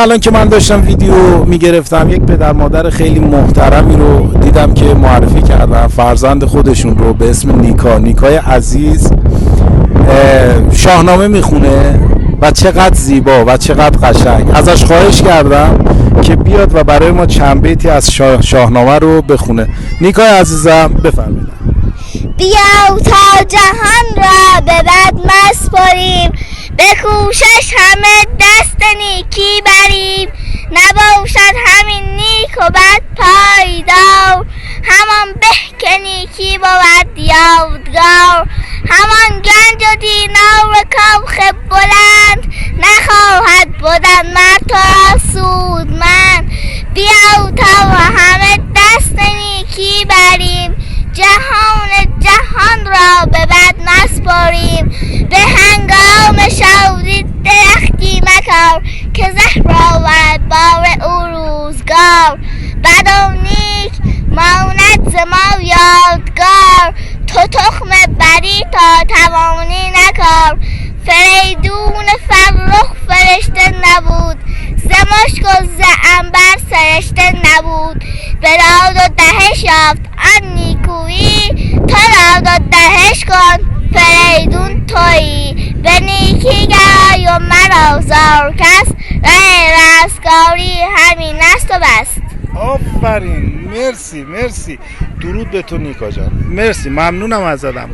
الان که من داشتم ویدیو میگرفتم یک پدر مادر خیلی محترمی رو دیدم که معرفی کردن فرزند خودشون رو به اسم نیکای عزیز. شاهنامه میخونه و چقدر زیبا و چقدر قشنگ. ازش خواهش کردم که بیاد و برای ما چند بیتی از شاهنامه رو بخونه. نیکای عزیزم بفرمایید. بیا تا جهان را به بد مسپاریم، به کوشش همه دست نیکی بریم. نباشد همین نیک و بد پایدار، همان به که نیکی بود یادگار. همان گنج و دینار و کاخ بلند، نخواهد بودن مرد تو را سودمند. بیا تا همه دست نیکی بریم، جهان را به بد نسپاریم. به هنگام شادی درختی مکار، که زهر آورد بار او روزگار. بد و نیک ماند ز ما یادگار، تو تخم بدی تا توانی نکار. فریدون فرخ فرشته نبود، ز مشک و ز عنبر سرشته نبود. به داد و دهش یافت آن نیکویی، تو داد و دهش کن فریدون تویی. به نیکی گرای و مرا زار کس، ره رستگاری همین است و بس. آفرین، مرسی. درود به تو نیکا جان، مرسی، ممنونم ازتم.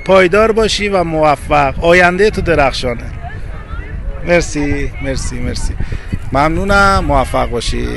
پایدار باشی و موفق. آینده تو درخشانه. مرسی. ممنونم، موفق باشی.